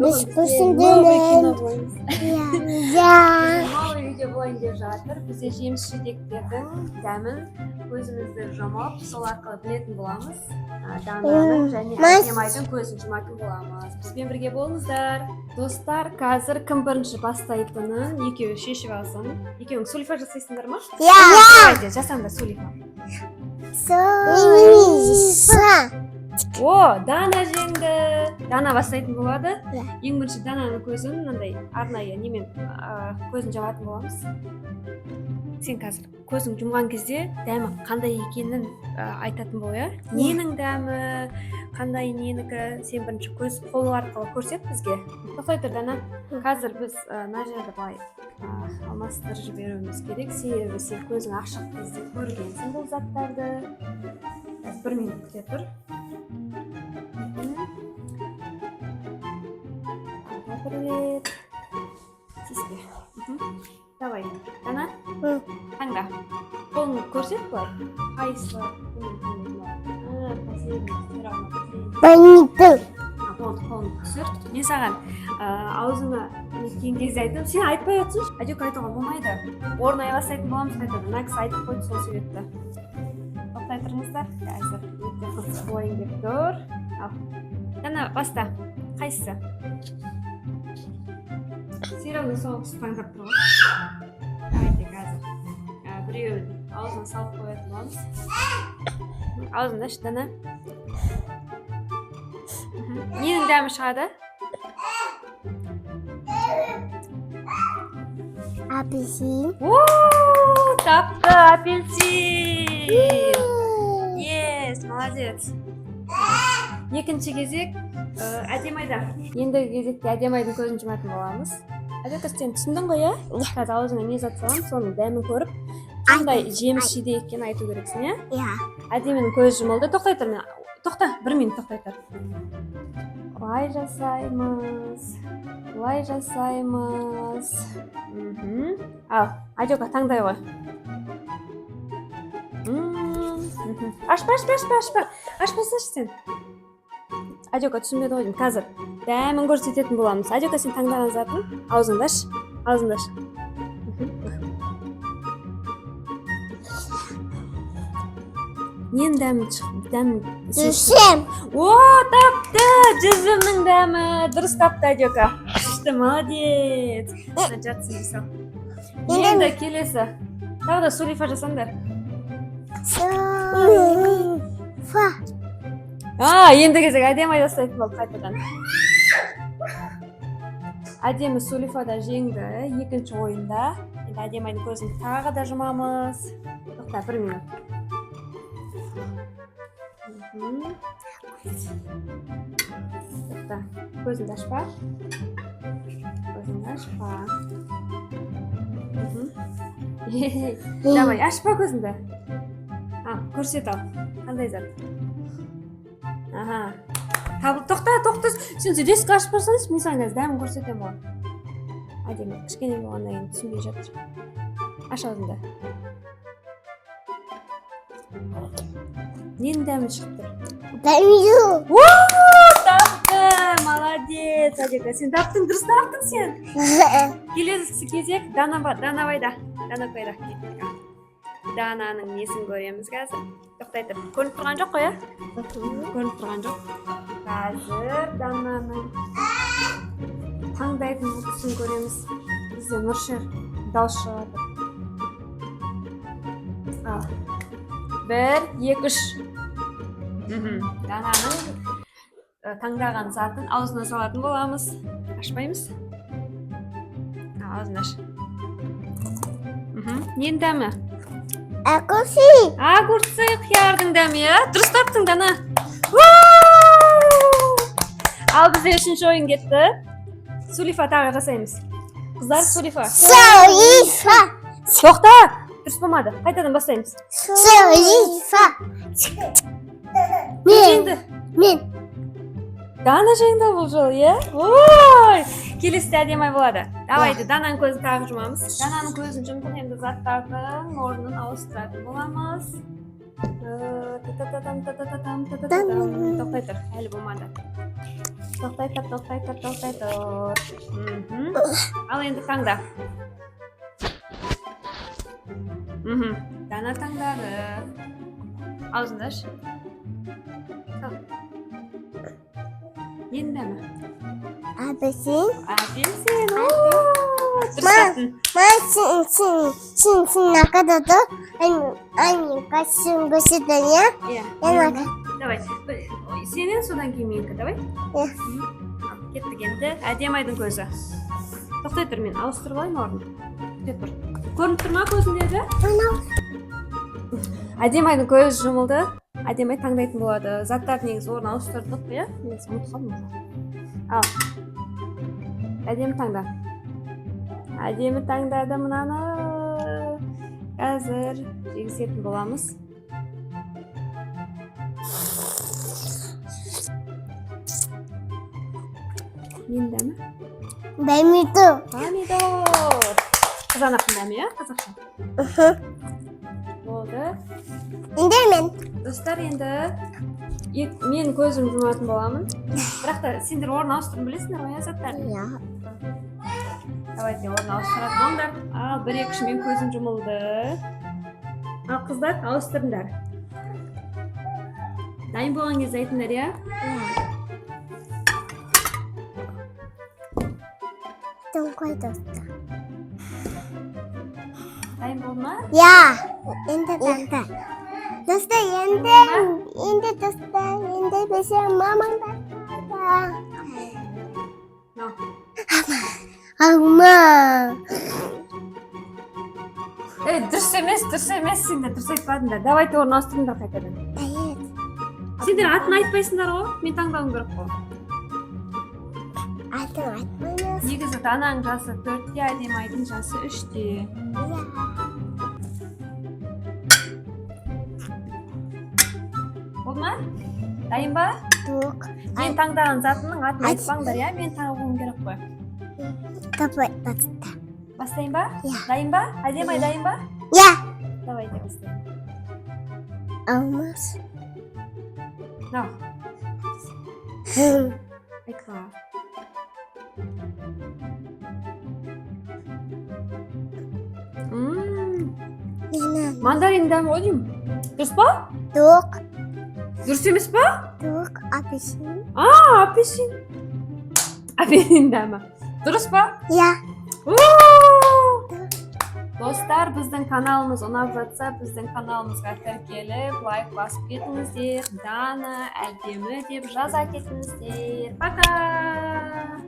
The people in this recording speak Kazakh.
Biz новый кино болайыныз. Новый видео болайын деп жатыр. Бізде жеміс жидектердің дәмін көзімізді жұмып, сол арқылы білетін боламыз. Дананың және Әдемайдың көзін жұматын боламыз. Бізбен бірге болыңыздар. Достар, қазір кім бірінші бастайтынын екеуі шешіп алсын. Екеуің сулифа жасайсыңдар ма? Давайте, жасаңдар сулифа. О, Дана жеңді. Дана бастайтын болады. Ең бірінші Дананың көзін мынандай арнайы немен көзін жабатын боламыз. Сен қазір көзің жұмған кезде дәмі қандай екенін айтатын бол, иә? Ненің дәмі, қандай ненікі, сен бірінші көз қолы арқылы көрсет бізге. Тоқтай тұр, Дана. Қазір біз мына жерді былай алмастырып жіберуіміз керек. Себебі сен көзің ашық кезде көргенсің бұл заттарды. Бір минут күте тұр. Привет. Тиспе. Давай, Дана. Таңда. Қолыңды көрсет былай. Қайсы? Болды, қолыңды түсір. Мен саған аузыңа неткен кезде айтып, сен айтпай отырсың. Әдек айтуға болмайды. Орнай бастайтын боламыз қайтады. Мына кісі айтып қойды сол себепті. Тоқтай тұрыңыздар. Қазір өте қызық болайын деп тұр. Ал. Дана, баста. Қайсысы? Серіғының соғысы таңдап тұр ғой. Давайте қазір. Біреуін аузына салып қоятын боламыз. Аузында ашы, Дана. Ненің дәмі шығады? апельсин. Тапты, апельсин. Yes, молодец. Екінші кезек Әдемайда. Ендігі кезекте Әдемайдың көзін жұматын боламыз. Әдемай, сен түсіндің ғой, иә? Қазір аузыңа не зат салам, соның дәмін көріп, қандай жеміс жидек екенін айту керексің, иә? Иә. Әдемінің көзі жұмылды. Тоқтай тұр, мен. Тоқта, 1 минут тоқтай тұр. Былай жасаймыз. Былай жасаймыз. Ал, Әдемай таңдай ғой. Ашпа. Ашпасашы сен. Әдемай түсінбеді ғой, қазір дәмін көрсететін боламыз. Әдемай сен таңдаған затын аузыңдаш. Нен дәмі шықты? Жүзім. Тапты! Жүзімнің дәмі. Дұрыс тапты, Әдемай. Шышты, молодец. Жатсын жасау. Енді келесі. Тағы да сулифа жасаңдар. Сулифа. Енді кезек Әдемай жасайтын болды қайтадан. Әдемі сулифада жеңді екінші ойында. Енді Әдемайдың көзін тағы да жұмамыз. Тоқта, 1 минут. Тоқта, көзіңді ашпа. Давай, ашпа көзіңді. Көрсет ал. Қандай зат? Тоқта. Сен резко ашпасаңыз, мен саған қазір дәмін көрсетем ғой. Әдемі, кішкене болғаннан кейін түсінбей жатыр. Аш аузыңды. Ненің дәмі шығып тұр? Дәмі. Тапты! Молодец, Әдемі. Сен таптың, дұрыс таптың сен. Келесі кезек Данабайда. Данабайда. Дананың несін көреміз қазір. Тоқтай тұр. Көрініп тұрған жоқ қой, иә? Көрініп тұрған жоқ. Қазір Дананың таңдайтын бұлтысын көреміз. Бізде Нұршер дауыс шығады. 1, 2, 3. Дананың таңдаған затын аузына салатын боламыз. Ашпаймыз. Аузын аш. Нен дәмі? Огурцы, қиярдың дәмі, иә? Дұрыс таптың, Дана. Ал бізде үшінші ойын кетті. Сулифа тағы жасаймыз. Қыздар, сулифа. Тоқта! Дұрыс болмады. Қайтадан бастаймыз. Сулифа. Мен. Дана жеңді бұл жолы, иә? Ой! Келесі Әдемай болады. Давайте, Дананың көзін тағы жұмамыз. Дананың көзін жұмдық, енді заттардың орнын ауыстыратын боламыз. Тоқтай тұр, әлі болмады. Тоқтай тұр. Ал енді таңда. Дана таңдады. Аузыңды аш. Енді ме? Апельсин. Апельсин. Син накадады. Анненька син гүсідіне. Давай. Сенен содан кейін менікі, давай. Кеттік енді. Әдемайдың көзі. Тоқтай тұр, мен ауыстырып алайын орнын. Көрініп тұр ма көзіндегі? Әдемайдың көзі жұмылды. Әдемай таңдайтын болады. Заттар негізі орын ауыстырдық, иә? Мен ұмытып қалдым. Ал. Әдемі таңда. Әдемі таңдады мынаны. Қазір жегісетін боламыз. Енді ме? Помидор. Помидор. Қызанақтың дәмі, иә? Қазақша. Болды. Енді мен. Достар, енді мен көзім жұматын боламын. Бірақ та сендер орын ауыстырын білесіңдер ғой, заттар? Иә. Давайте орын ауыстыратын болыңдар. Ал, 1-2 мен көзім жұмылды. Ал, қыздар, ауыстырыңдар. Дайын болған кезде айтыңдар, иә? Қой достар. Дайын болды ма? Я. Енді таңда. Достар, енді достар, енді бесе мамаңдар. Алма. Дұрыс емес, сендер дұрыс айтпадыңдар. Давайте орын ауыстырыңдар қайтадан. Сендер атын айтпайсыңдар ғой, мен таңдауым керек қой. Атын айтмаймыз. Негізі Дананың жасы 4-те, Әдемайдың жасы 3-те. Болды ма? Дайын ба? Жоқ. Мен таңдаған затының атын айтпаңдар, иә? Мен таңдауым керек қой. Давай баста. Бастайын ба? Иә. Дайын ба? Әдемай дайын ба? Я. Давайте бастайын. Алмаз. Нау. Айтқа. Мандарин дәмі ғой деймін. Дұрыс па? Жоқ. Дұрыс емес па? Жоқ. Апельсин. Апельсин. Апельсин дәмі. Дұрыс па? Я. Достар, біздің каналымыз ұнап жатса, біздің каналымызға тіркеліп, лайк басып кетіңіздер. Дана, әдемі деп жаза кетіңіздер. Пока!